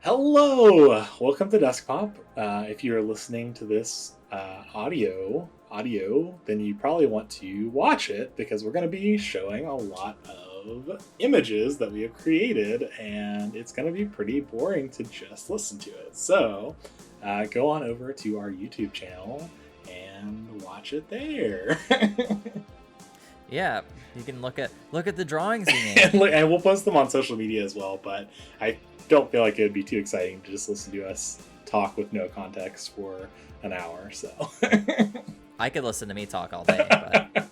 Hello, welcome to Desktop. If you're listening to this audio, then you probably want to watch it because we're going to be showing a lot of images that we have created, and it's going to be pretty boring to just listen to it. So go on over to our YouTube channel and watch it there. Yeah, you can look at the drawings you made. And we'll post them on social media as well, but I don't feel like it would be too exciting to just listen to us talk with no context for an hour, so. I could listen to me talk all day, but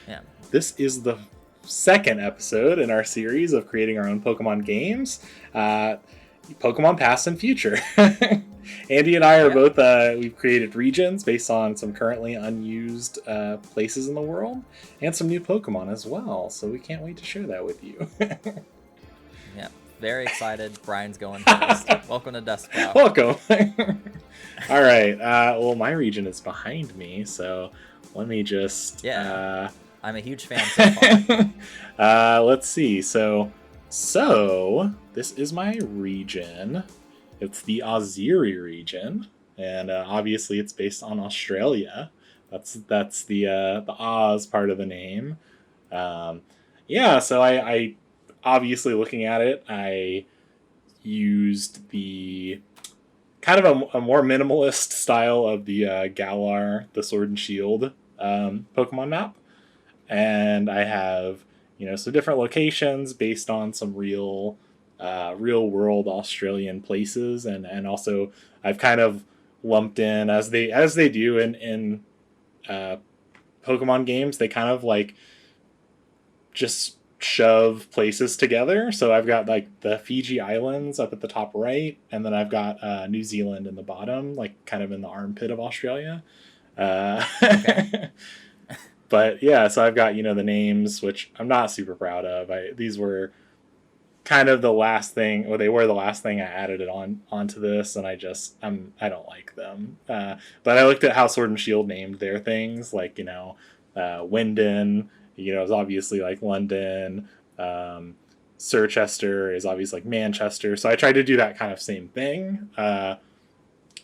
yeah. This is the second episode in our series of creating our own Pokemon games, Pokemon Past and Future. Andy and I are both, we've created regions based on some currently unused places in the world, and some new Pokemon as well, so we can't wait to share that with you. Yeah, very excited. Brian's going first. Welcome to Desktop. Welcome. All right, well, my region is behind me, so let me just... I'm a huge fan so far. Let's see, so this is my region. It's the Aussie region, and obviously it's based on Australia. That's the Oz part of the name. So I obviously, looking at it, I used the kind of a more minimalist style of the Galar, the Sword and Shield Pokemon map, and I have some different locations based on some real world Australian places, and also I've kind of lumped in, as they do in Pokemon games, they kind of like just shove places together. So I've got like the Fiji Islands up at the top right, and then I've got New Zealand in the bottom, like kind of in the armpit of Australia. Okay. But yeah, so I've got the names, which I'm not super proud of. These were kind of the last thing, or they were the last thing I added onto this, and I don't like them. But I looked at how Sword and Shield named their things, like Wyndon, is obviously like London. Circhester is obviously like Manchester. So I tried to do that kind of same thing.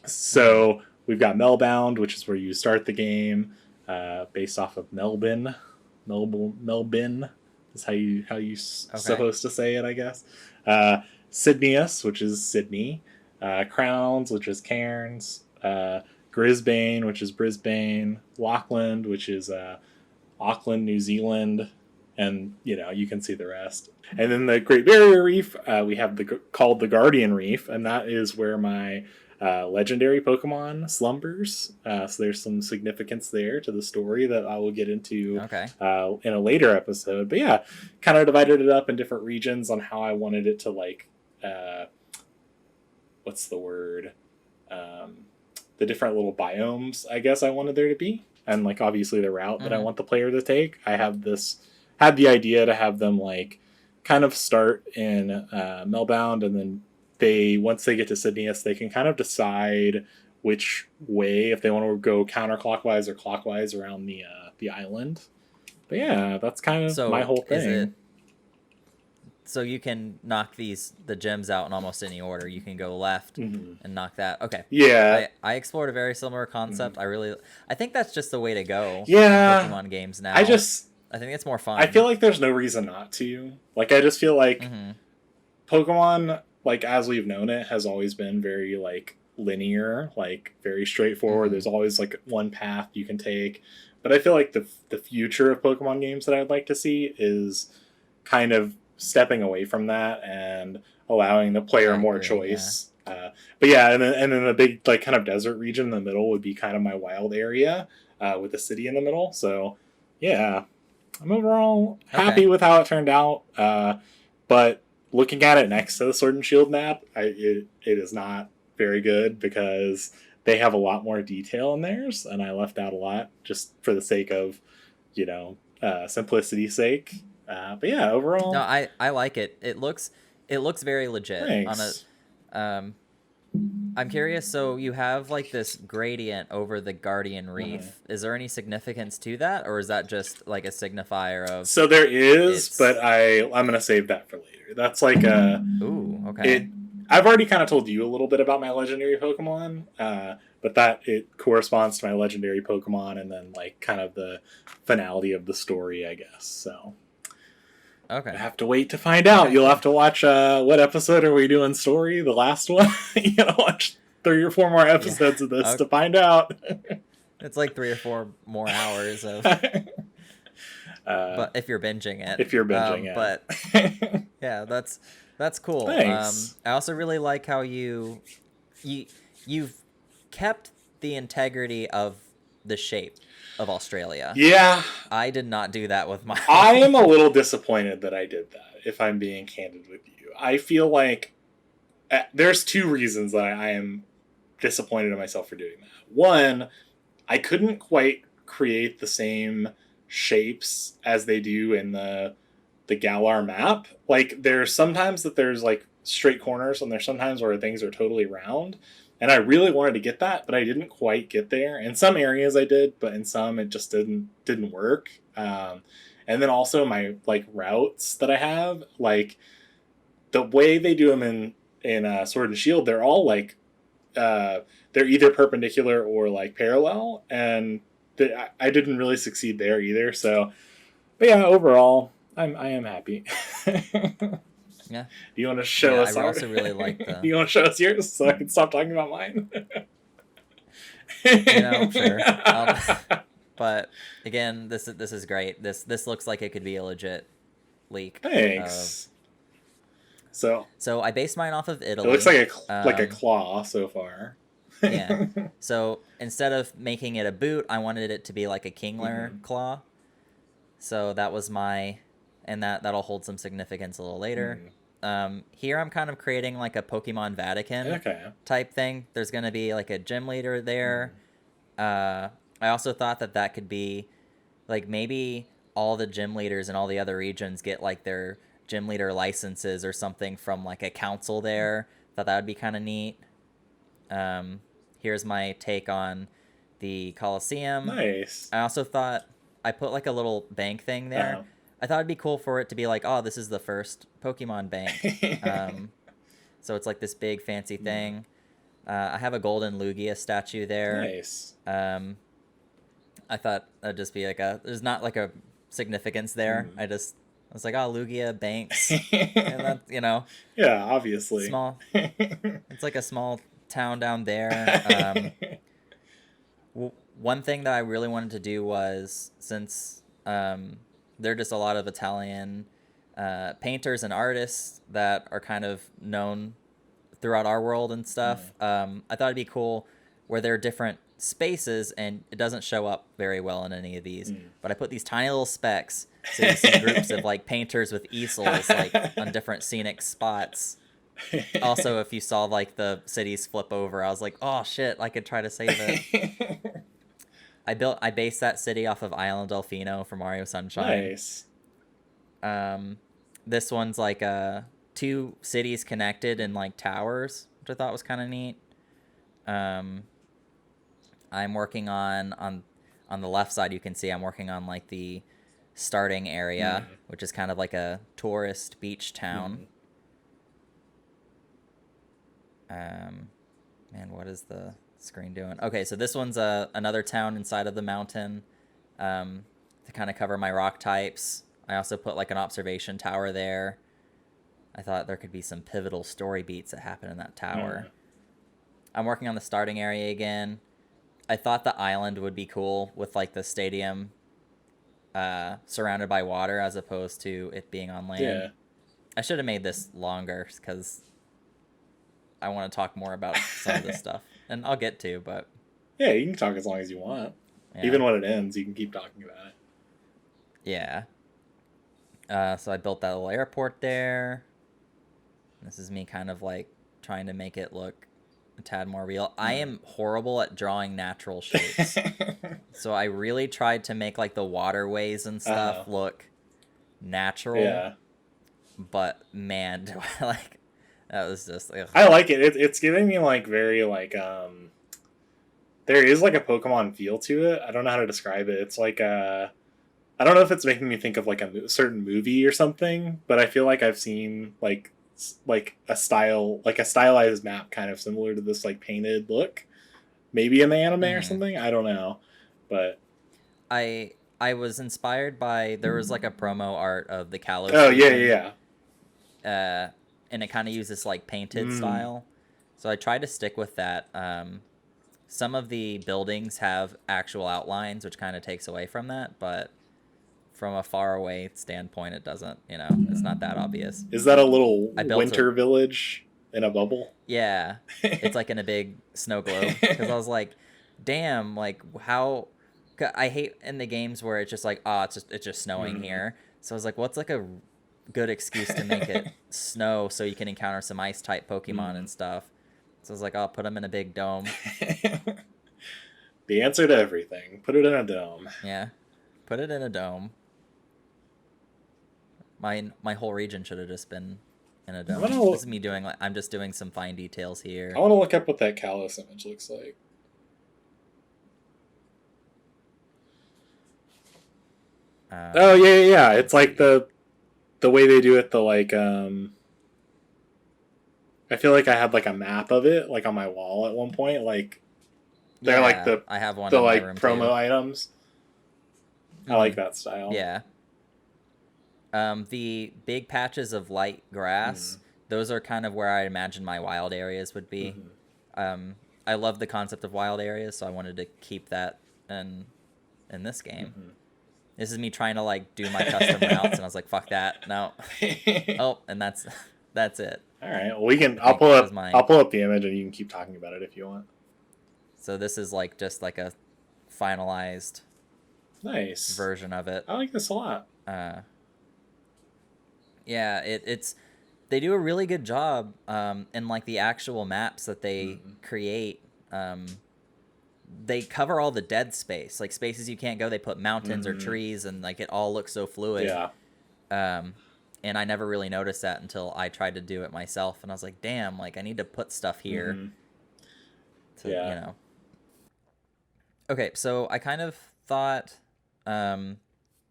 So we've got Melbound, which is where you start the game, based off of Melbourne is how you supposed to say it, I guess. Sydneyus, which is Sydney. Crowns, which is Cairns. Brisbane, which is Brisbane. Auckland, which is Auckland, New Zealand. And, you can see the rest. And then the Great Barrier Reef, we have called the Guardian Reef, and that is where my legendary Pokemon slumbers. So there's some significance there to the story that I will get into in a later episode. But yeah, kind of divided it up in different regions on how I wanted it to, like, what's the word? The different little biomes, I guess, I wanted there to be. And, like, obviously the route that I want the player to take. I had the idea to have them, like, kind of start in Melbound, and then once they get to Sydneyus, they can kind of decide which way, if they want to go counterclockwise or clockwise around the island. But yeah, that's kind of my whole thing. So you can knock the gems out in almost any order. You can go left and knock that. Okay. Yeah. I explored a very similar concept. I think that's just the way to go. Yeah. In Pokemon games now. I think it's more fun. I feel like there's no reason not to. Like, I just feel like Pokemon, like, as we've known it, has always been very, like, linear, like, very straightforward. There's always, like, one path you can take. But I feel like the future of Pokemon games that I'd like to see is kind of stepping away from that and allowing the player more choice. Yeah. But yeah, and then the big, like, kind of desert region in the middle would be kind of my wild area, with the city in the middle. So yeah, I'm overall happy with how it turned out. But looking at it next to the Sword and Shield map, it is not very good because they have a lot more detail in theirs, and I left out a lot just for the sake of, simplicity's sake. But yeah, overall, no, I like it. It looks very legit. Thanks. I'm curious. So you have like this gradient over the Guardian Reef. Is there any significance to that, or is that just like a signifier of? So there is, but I'm gonna save that for later. That's like a. Ooh, okay. I've already kind of told you a little bit about my legendary Pokemon, but that it corresponds to my legendary Pokemon, and then like kind of the finality of the story, I guess. So Okay. I have to wait to find out. You'll have to watch what episode are we doing story? The last one. You gotta watch 3 or 4 more episodes of this to find out. It's like 3 or 4 more hours of. But if you're binging it. If you're binging, yeah. But yeah, that's cool. Thanks. I also really like how you've kept the integrity of the shape of Australia. Yeah. I did not do that with mine. I am a little disappointed that I did that, if I'm being candid with you. I feel like there's 2 reasons that I am disappointed in myself for doing that. One, I couldn't quite create the same shapes as they do in the Galar map. Like, there's sometimes that there's like straight corners, and there's sometimes where things are totally round. And I really wanted to get that, but I didn't quite get there. In some areas I did, but in some it just didn't work. And then also my like routes that I have, like the way they do them in Sword and Shield, they're all like they're either perpendicular or like parallel, and I didn't really succeed there either. So, but yeah, overall, I am happy. Yeah. Do you want to show us? I also really like the. Do you want to show us yours so I can stop talking about mine? Sure. But again, this is great. This looks like it could be a legit leak. Thanks. So I based mine off of Italy. It looks like a claw so far. Yeah. So instead of making it a boot, I wanted it to be like a Kingler claw. So that was and that'll hold some significance a little later. Here I'm kind of creating like a Pokemon Vatican type thing. There's going to be like a gym leader there. I also thought that could be like maybe all the gym leaders in all the other regions get like their gym leader licenses or something from like a council there. Thought that would be kind of neat. Here's my take on the Colosseum. Nice. I also thought I put like a little bank thing there. I thought it'd be cool for it to be like, oh, this is the first Pokemon bank. So it's like this big fancy thing. I have a golden Lugia statue there. Nice. I thought that'd just be like there's not like a significance there. I was like, oh, Lugia banks. And that, Yeah, obviously. Small. It's like a small town down there. One thing that I really wanted to do was, since there are just a lot of Italian painters and artists that are kind of known throughout our world and stuff, I thought it'd be cool where there are different spaces, and it doesn't show up very well in any of these, but I put these tiny little specks, so you see groups of like painters with easels like on different scenic spots. Also, if you saw like the cities flip over, I was like, oh shit, I could try to save it. I based that city off of Island Delfino from Mario Sunshine. Nice. This one's like 2 cities connected in like towers, which I thought was kind of neat. I'm working on the left side, you can see I'm working on like the starting area, which is kind of like a tourist beach town. Man, what is the screen doing? Okay, so this one's another town inside of the mountain, to kind of cover my rock types. I also put like an observation tower there. I thought there could be some pivotal story beats that happen in that tower. I'm working on the starting area again. I thought the island would be cool with like the stadium surrounded by water as opposed to it being on land. Yeah. I should have made this longer because I want to talk more about some of this stuff. And I'll get to, but... Yeah, you can talk as long as you want. Yeah. Even when it ends, you can keep talking about it. Yeah. So I built that little airport there. This is me kind of like trying to make it look a tad more real. I am horrible at drawing natural shapes. So I really tried to make like the waterways and stuff look natural. Yeah. But man, do I like... That was just... Ugh. I like it. It's giving me like very like... There is like a Pokemon feel to it. I don't know how to describe it. It's like I don't know if it's making me think of like a certain movie or something, but I feel like I've seen like like a stylized map, kind of similar to this like painted look, maybe in the anime or something. I don't know, but I was inspired by, there was like a promo art of the Kalos oh region, and it kind of used this like painted style, so I tried to stick with that. Some of the buildings have actual outlines, which kind of takes away from that, but from a far away standpoint, it doesn't, it's not that obvious. Is that a little winter a village in a bubble? Yeah, it's like in a big snow globe, because I was like, damn, like how, I hate in the games where it's just like, it's just snowing here. So I was like, what's like a good excuse to make it snow so you can encounter some ice type Pokemon and stuff. So I was like, I'll put them in a big dome. The answer to everything. Put it in a dome. Yeah, put it in a dome. My whole region should have just been in a dome. This is me doing, like, I'm just doing some fine details here. I want to look up what that Kalos image looks like. Oh yeah. It's like the way they do it. The like I feel like I had like a map of it like on my wall at one point. Like they're like the I have one the in like my room promo too. items. I like that style. Yeah. The big patches of light grass, those are kind of where I imagine my wild areas would be. I love the concept of wild areas, so I wanted to keep that in this game. This is me trying to like do my custom routes, and I was like, "Fuck that, no." Oh, and that's it. All right. Well, we can. I'll pull up the image, and you can keep talking about it if you want. So this is like just like a finalized, nice version of it. I like this a lot. Yeah, it's they do a really good job in like the actual maps that they create. They cover all the dead space, like spaces you can't go. They put mountains or trees, and like it all looks so fluid. Yeah. And I never really noticed that until I tried to do it myself, and I was like, damn, like I need to put stuff here. To. Okay, so I kind of thought.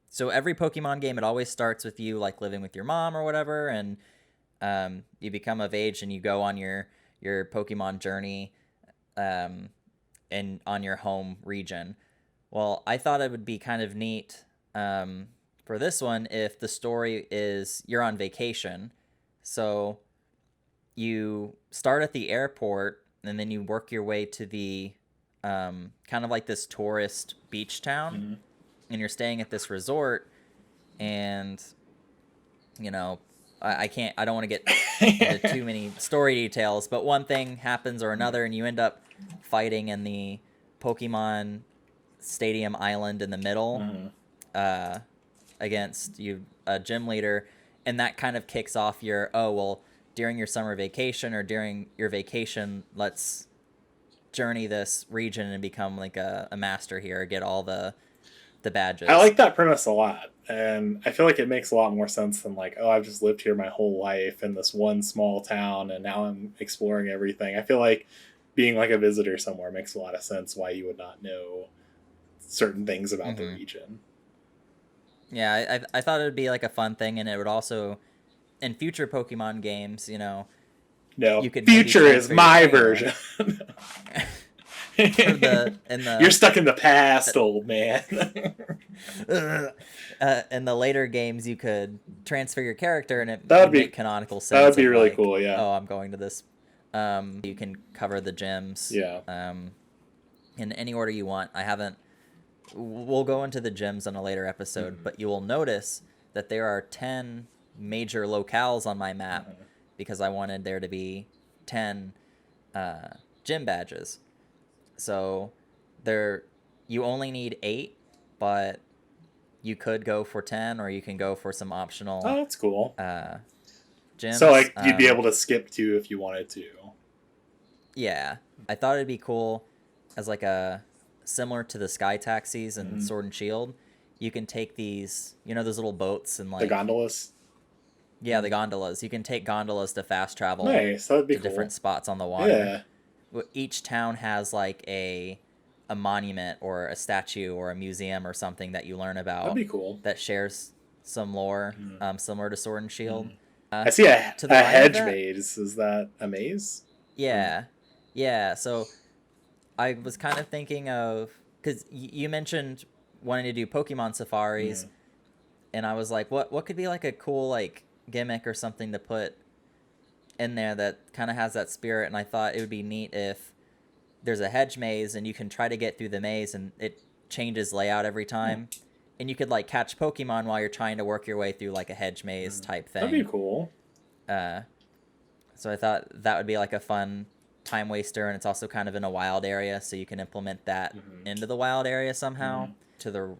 So every Pokemon game, it always starts with you like living with your mom or whatever, and you become of age and you go on your Pokemon journey, and on your home region. Well, I thought it would be kind of neat for this one if the story is you're on vacation, so you start at the airport and then you work your way to the kind of like this tourist beach town. And you're staying at this resort, and I don't want to get into too many story details, but one thing happens or another, and you end up fighting in the Pokemon Stadium Island in the middle against a gym leader, and that kind of kicks off your during your summer vacation or during your vacation, let's journey this region and become like a master here, get all the badges. I like that premise a lot, and I feel like it makes a lot more sense than like, I've just lived here my whole life in this one small town and now I'm exploring everything. I feel like being like a visitor somewhere makes a lot of sense why you would not know certain things about the region. Yeah, I thought it would be like a fun thing, and it would also, in future Pokemon games, no, you could future is my version. You're stuck in the past, old man. In the later games, you could transfer your character, and it would make canonical sense. That would be really cool. Yeah. Oh, I'm going to this. You can cover the gyms. Yeah. In any order you want. We'll go into the gyms on a later episode, but you will notice that there are 10 major locales on my map because I wanted there to be 10 gym badges. So you only need 8, but you could go for 10, or you can go for some optional. Oh, that's cool. Gyms. So like you'd be able to skip 2 if you wanted to. Yeah, I thought it'd be cool as like similar to the Sky Taxis and Sword and Shield. You can take these, those little boats and like the gondolas. Yeah, the gondolas. You can take gondolas to fast travel. Nice, that'd be to cool. Different spots on the water. Yeah. Each town has like a monument or a statue or a museum or something that you learn about. That'd be cool. That shares some lore, similar to Sword and Shield. I see a to the right of hedge that. maze. Is that a maze? Yeah, yeah. So I was kind of thinking of, because you mentioned wanting to do Pokemon safaris, Mm. and I was like, what could be like a cool like gimmick or something to put in there that kind of has that spirit. And I thought it would be neat if there's a hedge maze and you can try to get through the maze and it changes layout every time, and you could like catch Pokemon while you're trying to work your way through like a hedge maze type That'd thing. be cool. So I thought that would be like a fun time waster, and it's also kind of in a wild area, so you can implement that into the wild area somehow. To the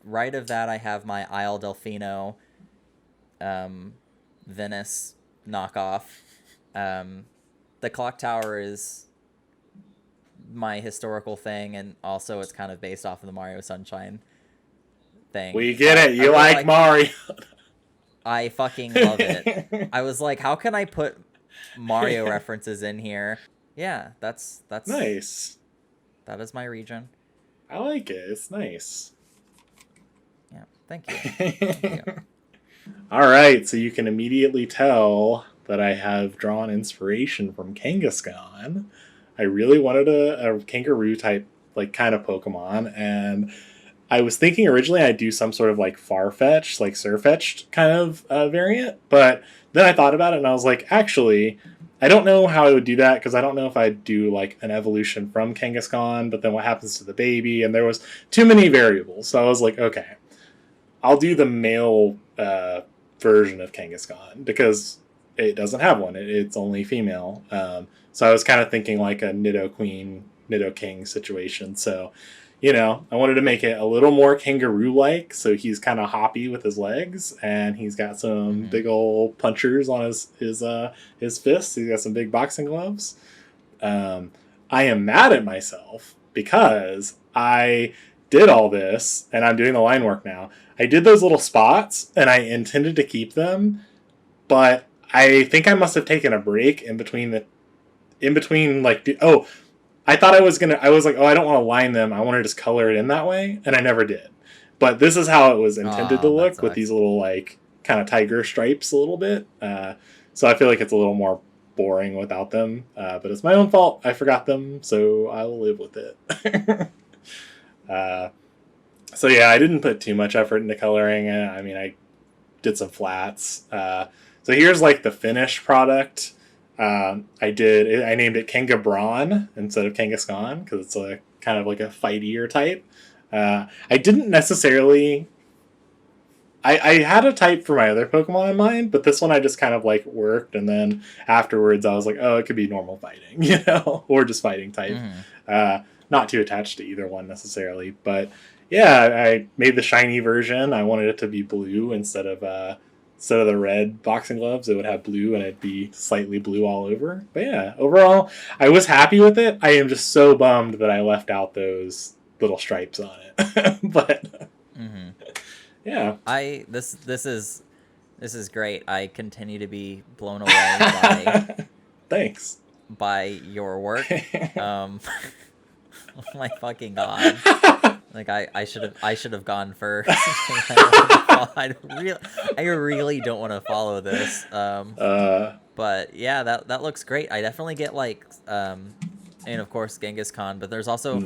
right of that, I have my Isle Delfino Venice knockoff. The clock tower is my historical thing, and also it's kind of based off of the Mario Sunshine thing. We get it. You really like Mario. I fucking love it. I was like, how can I put Mario references in here? Yeah, that's Nice. that is my region. I like it. It's nice. Yeah, thank you. Thank you. All right, so you can immediately tell that I have drawn inspiration from Kangaskhan. I really wanted a kangaroo type, like, kind of Pokemon, and I was thinking originally I'd do some sort of like Farfetch'd, like Surfetch'd kind of variant, but then I thought about it and I was like, actually, I don't know how I would do that because I don't know if I'd do like an evolution from Kangaskhan, but then what happens to the baby, and there was too many variables. So I was like, okay, I'll do the male version of Kangaskhan because it doesn't have one. It's only female. So I was kind of thinking like a Nido Queen, Nido King situation. So, I wanted to make it a little more kangaroo-like. So he's kind of hoppy with his legs, and he's got some big old punchers on his fists. He's got some big boxing gloves. I am mad at myself because I did all this, and I'm doing the line work now. I did those little spots, and I intended to keep them, but I think I must have taken a break in between I thought I was like, I don't want to line them. I want to just color it in that way, and I never did. But this is how it was intended to look with these little like kind of tiger stripes a little bit. So I feel like it's a little more boring without them. But it's my own fault. I forgot them, so I will live with it. So yeah, I didn't put too much effort into coloring. I mean, I did some flats. So here's like the finished product. I named it Kangabron instead of Kangaskhan because it's a kind of like a fightier type. I didn't necessarily. I had a type for my other Pokemon in mind, but this one I just kind of like worked, and then afterwards I was like, oh, it could be normal fighting, or just fighting type. Not too attached to either one necessarily, but yeah, I made the shiny version. I wanted it to be blue instead of the red boxing gloves. It would have blue and it'd be slightly blue all over. But yeah, overall, I was happy with it. I am just so bummed that I left out those little stripes on it. But yeah, This is great. I continue to be blown away by thanks by your work. Oh my fucking god. Like I should have gone first. I really don't want to follow this. But yeah, that looks great. I definitely get like and of course Genghis Khan, but there's also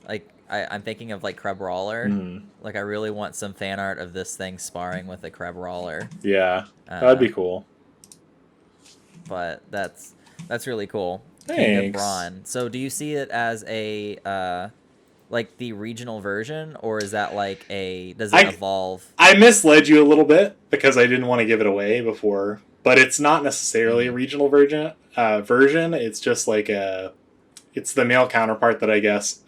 like I'm thinking of like Crabrawler. Like I really want some fan art of this thing sparring with a Crabrawler. Yeah, that'd be cool. But that's really cool. Thanks. Braun. So do you see it as a like the regional version, or is that like does it evolve? I misled you a little bit because I didn't want to give it away before, but it's not necessarily a regional version. It's just like it's the male counterpart that I guess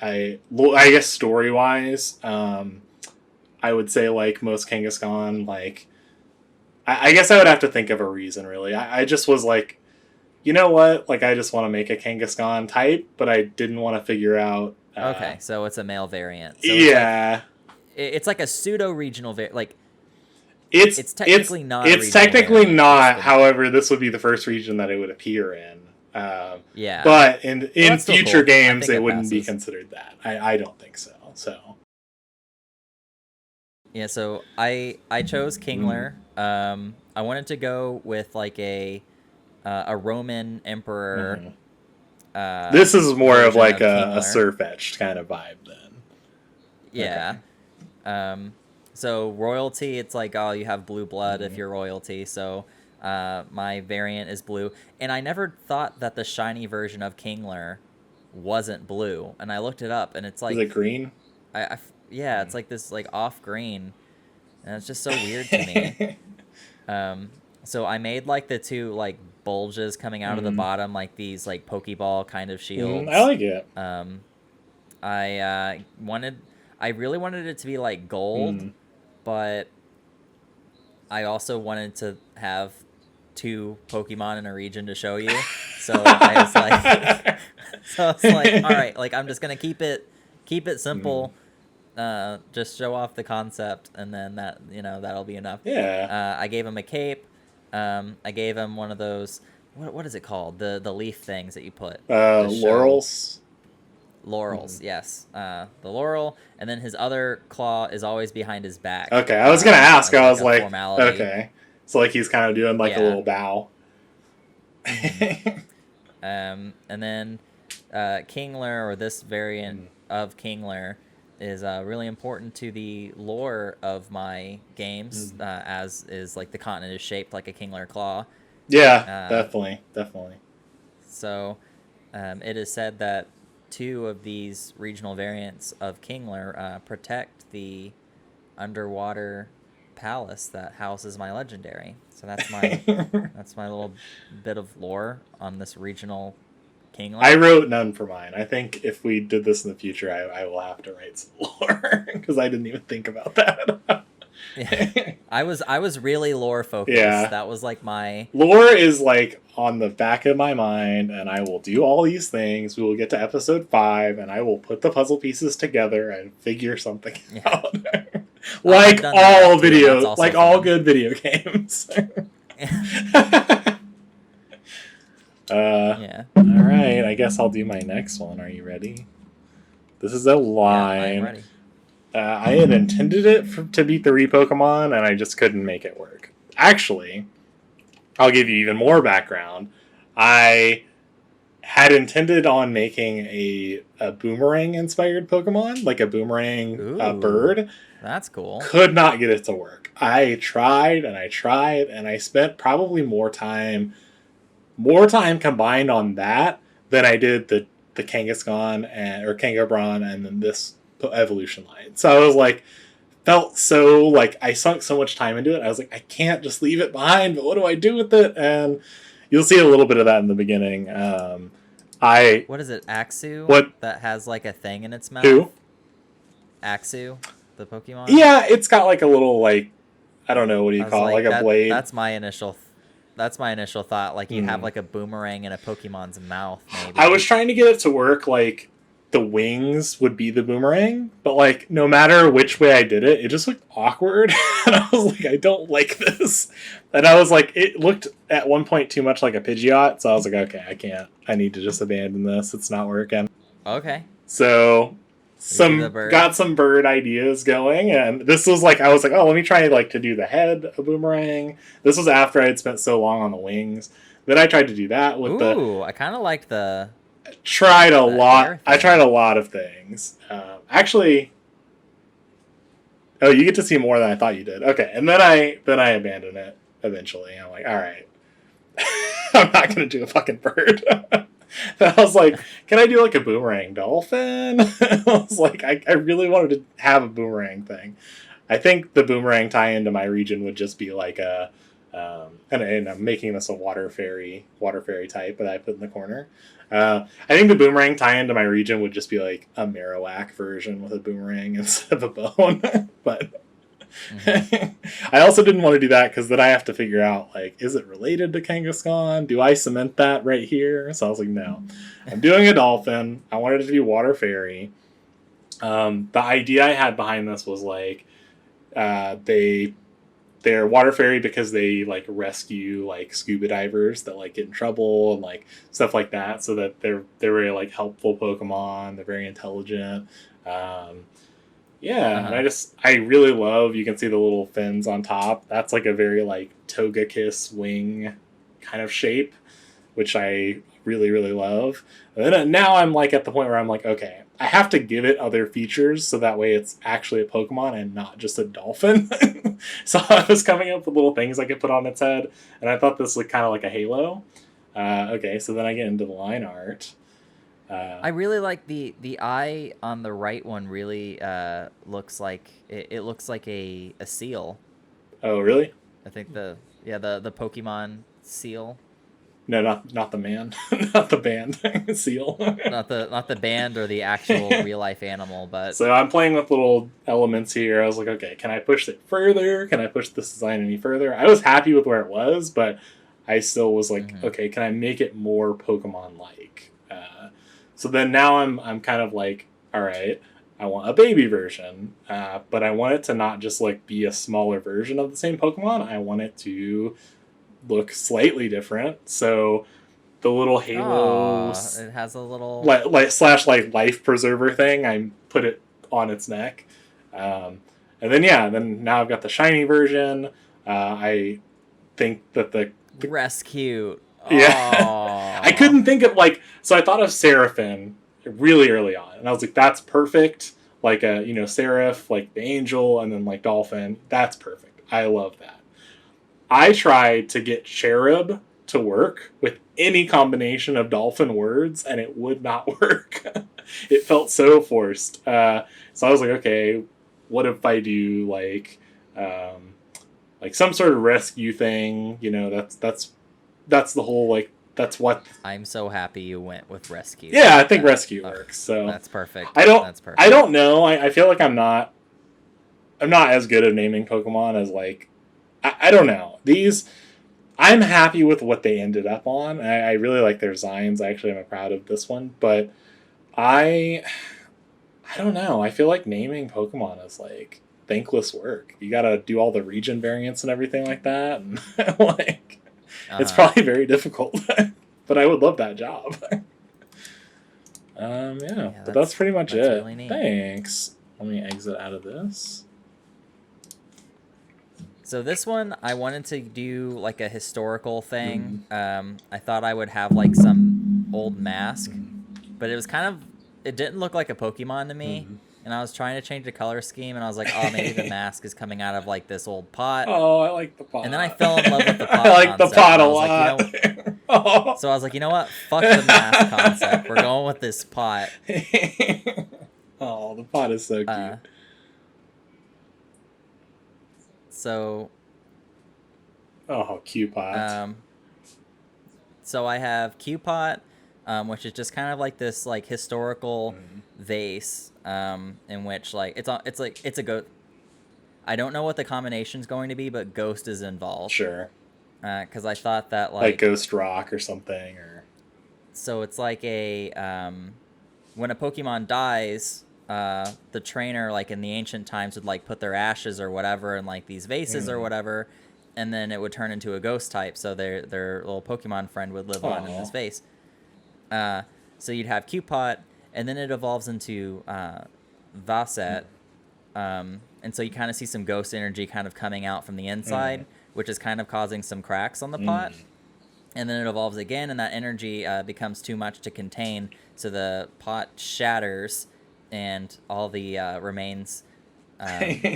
story wise, I would say like most Kangaskhan, like I guess I would have to think of a reason really. I just was like, you know what, like I just want to make a Kangaskhan type, but I didn't want to figure out. Okay, so it's a male variant. So yeah, it's like a pseudo regional like. It's technically not. It's technically not. However, this would be the first region that it would appear in. Yeah. But in future cool. games, it wouldn't be considered that. I don't think so. So. Yeah, so I chose Kingler. I wanted to go with like a Roman emperor Mm-hmm. This is more of version like of a Kingler. Surfetched kind of vibe then. Yeah. Okay. Um, so royalty, it's like, oh, you have blue blood if Mm-hmm. you're royalty. So my variant is blue, and I never thought that the shiny version of Kingler wasn't blue, and I looked it up, and it's Is it like, green? yeah, it's like this like off green, and it's just so weird to me. Um, so I made like the two like bulges coming out of the Mm-hmm. bottom, like these like Pokeball kind of Mm-hmm. I shields. like it. Um, I really wanted it to be like gold, Mm. but I also wanted to have two Pokemon in a region to show you. So I was like, so it's like, all right, like I'm just gonna keep it Mm. simple. Just show off the concept, and then that that'll be enough. Yeah. I gave him a cape. I gave him one of those. What is it called? The leaf things that you put to show Laurels. laurels. Mm. Yes, the laurel, and then his other claw is always behind his back, Okay, I was gonna ask. as I like was a like, formality. okay, so like he's kind of doing like a Yeah. little bow. hmm and then Kingler, or this variant Mm. of Kingler, is really important to the lore of my games, Mm. as is like the continent is shaped like a Kingler claw. Yeah, Uh, definitely, definitely. so it is said that two of these regional variants of Kingler protect the underwater palace that houses my legendary. So that's my little bit of lore on this regional I Kingler. wrote none for mine. I think if we did this in the future, I will have to write some lore because I didn't even think about that. Yeah. I was really lore focused. Yeah, That was like my lore is like on the back of my mind, and I will do all these things. We will get to episode 5, and I will put the puzzle pieces together and figure something yeah. out. I've Like done that all too, and that's video, also like all fun. good video games. Yeah. All right, I guess I'll do my next one. Are you ready? This is a Yeah, I am line. ready. I had intended it to beat the Pokemon, and I just couldn't make it work. Actually, I'll give you even more background. I had intended on making a boomerang inspired Pokemon, like a boomerang Ooh, bird. that's cool. Could not get it to work. I tried and I tried, and I spent probably more time combined on that than I did the Kangaskhan or Kangabron and then this evolution line. So I was like, felt so like I sunk so much time into it. I was like, I can't just leave it behind. But what do I do with it? And you'll see a little bit of that in the beginning. I What is it, Axu? what That has like a thing in its mouth? who? Axu, the Pokemon? Yeah, it's got like a little like I don't know what do you I was call it, like, like a blade. that's my initial thought. Like you have Hmm. like a boomerang in a Pokemon's mouth, I maybe. was trying to get it to work like the wings would be the boomerang, but like no matter which way I did it, it just looked awkward. And I was like, I don't like this. And I was like, it looked at one point too much like a Pidgeot, so I was like, okay, I can't. I need to just abandon this. It's not working. Okay. So You see the bird? got some bird ideas going, and this was like I was like, oh, let me try like to do the head a boomerang. This was after I had spent so long on the wings. Then I tried to do that with the Ooh, I kind of like the tried a lot. hair I tried thing. a lot of things. Actually, oh, you get to see more than I thought you did. Okay, and then I abandoned it eventually. I'm like, all right, I'm not gonna do a fucking bird. I was like, can I do like a boomerang dolphin? I was like, I really wanted to have a boomerang thing. I think the boomerang tie into my region would just be like a, and I'm making this a water fairy type that I put in the corner. I think the boomerang tie into my region would just be like a Marowak version with a boomerang instead of a bone. But hmm I also didn't want to do that because then I have to figure out like, is it related to Kangaskhan? Do I cement that right here? So I was like, no, I'm doing a dolphin. I wanted it to be water fairy. The idea I had behind this was like they're water fairy because they like rescue like scuba divers that like get in trouble and like stuff like that. So that they're very like helpful Pokemon. They're very intelligent. Um, Yeah, and I really love, you can see the little fins on top. That's like a very like Togekiss wing kind of shape, which I really, really love. And then now I'm like at the point where I'm like, okay, I have to give it other features so that way it's actually a Pokemon and not just a dolphin. So I was coming up with little things I could put on its head, and I thought this looked kind of like a halo. Okay, so then I get into the line art. I really like the eye on the right one. Really looks like it looks like a seal. Oh, really? I think the Pokemon seal. No, not the man, not the band seal. Not the band or the actual real life animal, but So I'm playing with little elements here. I was like, okay, can I push it further? Can I push this design any further? I was happy with where it was, but I still was like, okay, can I make it more Pokemon like? So then now I'm kind of like, all right, I want a baby version, but I want it to not just like be a smaller version of the same Pokemon. I want it to look slightly different. So the little halo, it has a little slash like life preserver thing, I put it on its neck, and then then now I've got the shiny version. I think that the rescue. yeah, I couldn't think of like, so I thought of Seraphim really early on, and I was like, that's perfect. Like a Seraph, like the angel, and then like dolphin. That's perfect. I love that. I tried to get cherub to work with any combination of dolphin words, and it would not work. It felt so forced. So I was like, okay, what if I do like some sort of rescue thing? That's the whole like that's what. I'm so happy you went with rescue. Yeah, I think rescue works. So that's perfect. That's perfect. I don't know. I feel like I'm not as good at naming Pokemon as like. I don't know. I'm happy with what they ended up on. I really like their designs. Actually, I'm proud of this one. But I don't know. I feel like naming Pokemon is like thankless work. You got to do all the region variants and everything like that. And like, it's probably very difficult. But I would love that job. But that's pretty much it. Really neat. Thanks. Let me exit out of this. So this one, I wanted to do like a historical thing. I thought I would have like some old mask, but it was it didn't look like a Pokemon to me. And I was trying to change the color scheme, and I was like, oh, maybe the mask is coming out of like this old pot. Oh, I like the pot. And then I fell in love with the pot. I like the pot a lot. Like, so I was like, you know what? Fuck the mask concept. We're going with this pot. Oh, the pot is so cute. So. Oh, Q-Pot. So I have Q-Pot, which is just kind of like this like historical vase, in which like it's a ghost. I don't know what the combination's going to be, but ghost is involved. Sure. Because I thought that like Ghost Rock or something, or. So it's like a when a Pokemon dies. The trainer, like in the ancient times, would like put their ashes or whatever in like these vases or whatever, and then it would turn into a ghost type. So their little Pokemon friend would live on in this vase. So you'd have Q-Pot, and then it evolves into Vasset, and so you kind of see some ghost energy kind of coming out from the inside, which is kind of causing some cracks on the pot. And then it evolves again, and that energy becomes too much to contain, so the pot shatters. And all the remains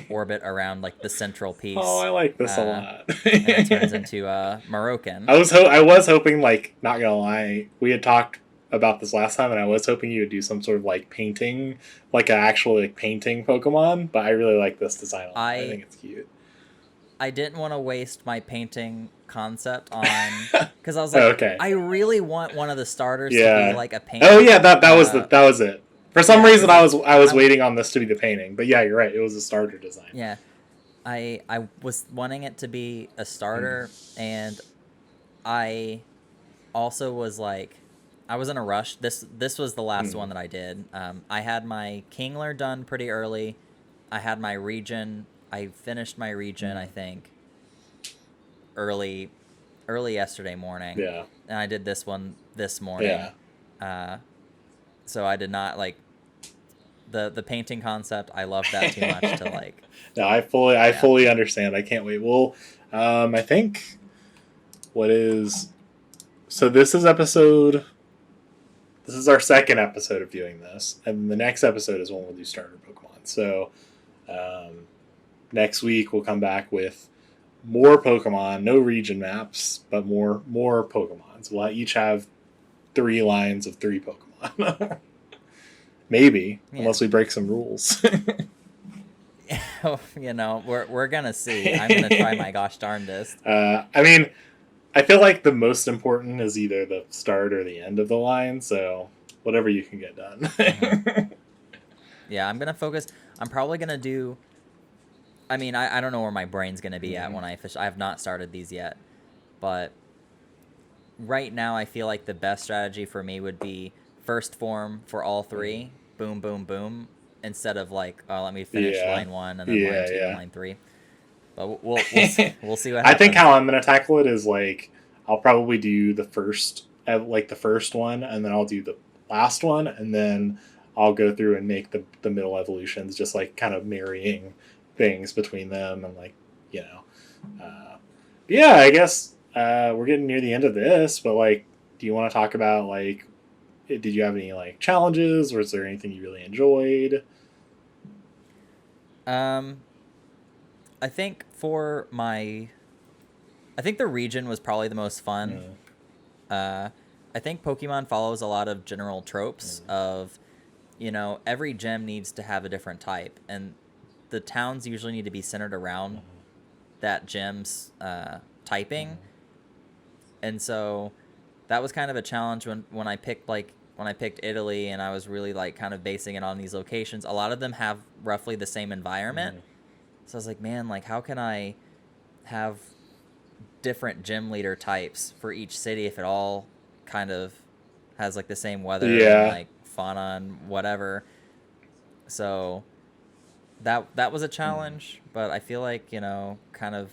orbit around like the central piece. Oh, I like this a lot. And it turns into Moroccan. I was hoping, like, not gonna lie, we had talked about this last time, and I was hoping you would do some sort of like painting, like an actual like painting Pokemon. But I really like this design. I think it's cute. I didn't want to waste my painting concept on because I was like, I really want one of the starters to be like a painting. Oh yeah, that was it. For some reason, I was waiting on this to be the painting, but yeah, you're right. It was a starter design. Yeah, I was wanting it to be a starter, and I also was like, I was in a rush. This was the last one that I did. I had my Kingler done pretty early. I had my region. I finished my region, I think, early yesterday morning. Yeah. And I did this one this morning. Yeah. So I did not like. the painting concept, I love that too much to like. No, I fully understand. I can't wait. Well, I think what is so this is episode. This is our second episode of doing this, and the next episode is when we'll do starter Pokemon. So next week we'll come back with more Pokemon, no region maps, but more Pokemons. We'll each have 3 lines of 3 Pokemon. Maybe, unless we break some rules. You know, we're gonna see. I'm gonna try my gosh darndest. I mean, I feel like the most important is either the start or the end of the line, so whatever you can get done. Mm-hmm. Yeah, I'm gonna focus. I'm probably gonna do. I mean, I don't know where my brain's gonna be at when I have not started these yet, but right now I feel like the best strategy for me would be first form for all 3. Boom, boom, boom. Instead of like, oh, let me finish line 1 and then line 2 and line 3. But we'll see what happens. I think how I'm gonna tackle it is like I'll probably do the first one, and then I'll do the last one, and then I'll go through and make the middle evolutions, just like kind of marrying things between them, and like yeah, I guess we're getting near the end of this, but like, do you want to talk about like, did you have any like challenges, or is there anything you really enjoyed? I think I think the region was probably the most fun. I think Pokemon follows a lot of general tropes of, you know, every gym needs to have a different type, and the towns usually need to be centered around that gym's typing. And so that was kind of a challenge when I picked Italy, and I was really like kind of basing it on these locations. A lot of them have roughly the same environment. So I was like, man, like how can I have different gym leader types for each city if it all kind of has like the same weather and like fauna and whatever. So that was a challenge, but I feel like, you know, kind of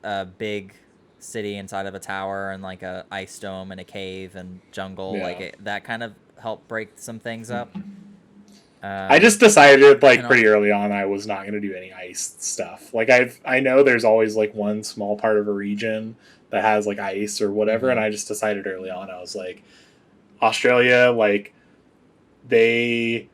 a big city inside of a tower and like a ice dome and a cave and jungle, that kind of helped break some things up. I just decided like pretty early on I was not going to do any ice stuff. Like I know there's always like one small part of a region that has like ice or whatever, and I just decided early on I was like, Australia, like they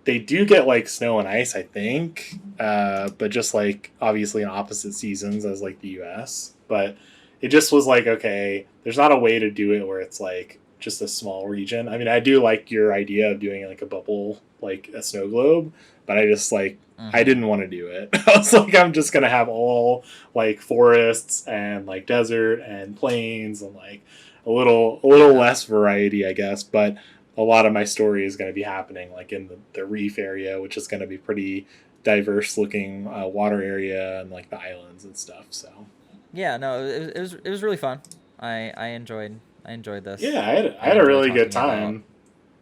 do get like snow and ice, I think, but just like obviously in opposite seasons as like the U.S. But it just was like, okay, there's not a way to do it where it's like just a small region. I mean, I do like your idea of doing like a bubble, like a snow globe, but I just like I didn't want to do it. I was like, I'm just gonna have all like forests and like desert and plains and like a little less variety, I guess, but a lot of my story is going to be happening like in the reef area, which is going to be pretty diverse looking water area and like the islands and stuff. So yeah, no, it was really fun. I enjoyed this. Yeah, I had a really good time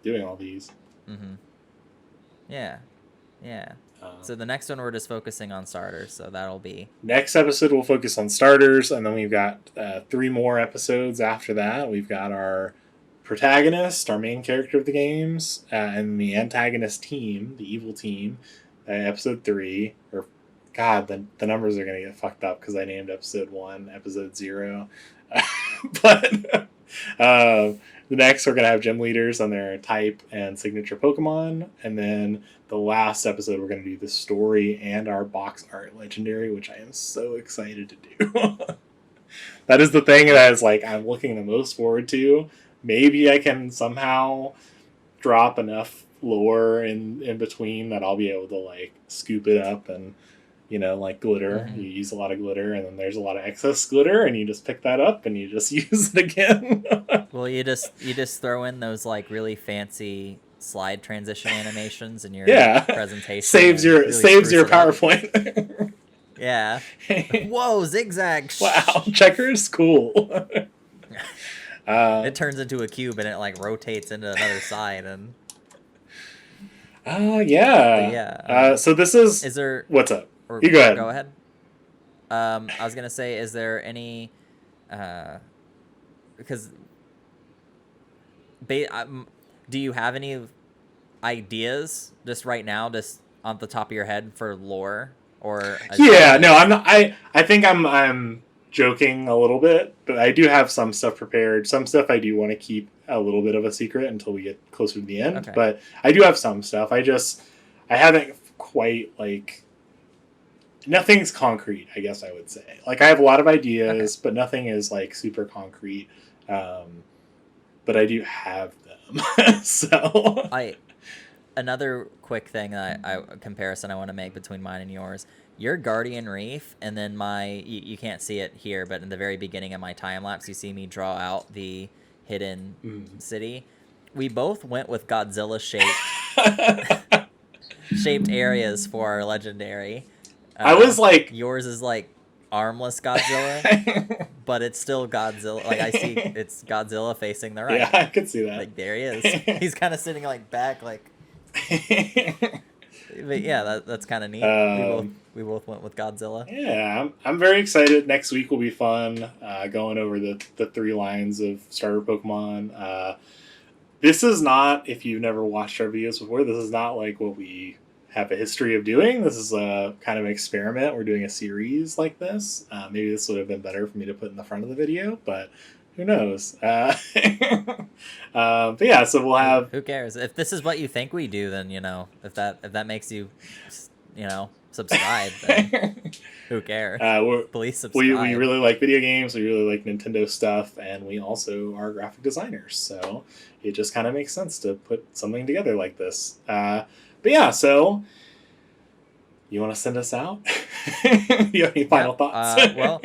doing all these. Yeah. So the next one we're just focusing on starters, so that'll be next episode. We'll focus on starters, and then we've got 3 more episodes after that. We've got our protagonist, our main character of the games, and the antagonist team, the evil team, episode 3. Or, God, the numbers are going to get fucked up because I named episode 1, episode 0. But next we're going to have gym leaders on their type and signature Pokemon. And then the last episode we're going to do the story and our box art legendary, which I am so excited to do. That is the thing that is like I'm looking the most forward to. Maybe I can somehow drop enough lore in between that I'll be able to like scoop it up and, you know, like glitter. You use a lot of glitter, and then there's a lot of excess glitter, and you just pick that up and you just use it again. Well, you just throw in those like really fancy slide transition animations in your presentation. Saves your PowerPoint. Yeah. Whoa, zigzag. Wow, checkers, cool. It turns into a cube and it like rotates into another side and. Yeah. So this is. Is there? What's up? You go ahead. Go ahead. I was gonna say, is there any? Because. Do you have any ideas just right now, just on the top of your head for lore or? Yeah, no, I'm not. I think I'm joking a little bit, but I do have some stuff prepared. Some stuff I do want to keep a little bit of a secret until we get closer to the end. Okay. But I do have some stuff. I haven't quite like. Nothing's concrete, I guess I would say. Like I have a lot of ideas, but nothing is like super concrete. But I do have them. So another quick thing that comparison I want to make between mine and yours. Your Guardian Reef, and then you can't see it here, but in the very beginning of my time lapse, you see me draw out the hidden city. We both went with Godzilla shaped areas for our legendary. I was like, yours is like armless Godzilla, but it's still Godzilla. Like I see, it's Godzilla facing the right. Yeah, I could see that. Like there he is. He's kind of sitting like back, like. But yeah, that's kind of neat. We both went with Godzilla. Yeah, I'm very excited. Next week will be fun. Going over the 3 lines of starter Pokemon. This is not, if you've never watched our videos before, this is not like what we have a history of doing. This is a kind of an experiment. We're doing a series like this. Maybe this would have been better for me to put in the front of the video, but who knows? But yeah, so we'll have. Who cares? If this is what you think we do, then if that makes you, subscribe. Then who cares? Please subscribe. We really like video games. We really like Nintendo stuff, and we also are graphic designers. So it just kind of makes sense to put something together like this. But yeah, so you want to send us out? Do you have any final thoughts?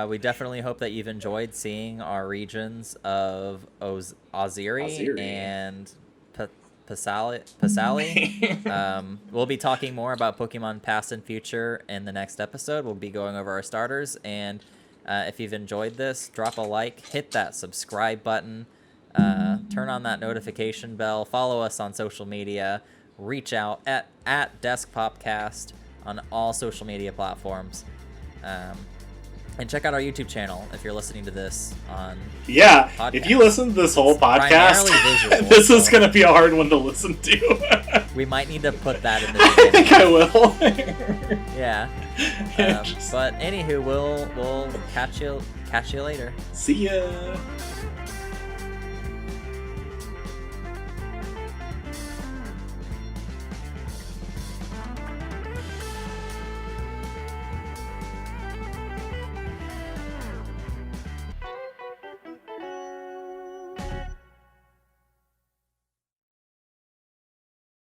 We definitely hope that you've enjoyed seeing our regions of Oziri and Pasali. We'll be talking more about Pokemon Past and Future in the next episode. We'll be going over our starters, and if you've enjoyed this, drop a like, hit that subscribe button, turn on that notification bell, follow us on social media, reach out at DeskPopcast on all social media platforms. And check out our YouTube channel if you're listening to this on podcast. If you listen to this whole podcast, this is going to be a hard one to listen to. We might need to put that in the beginning. I think I will. Yeah. But anywho, we'll catch you later. See ya.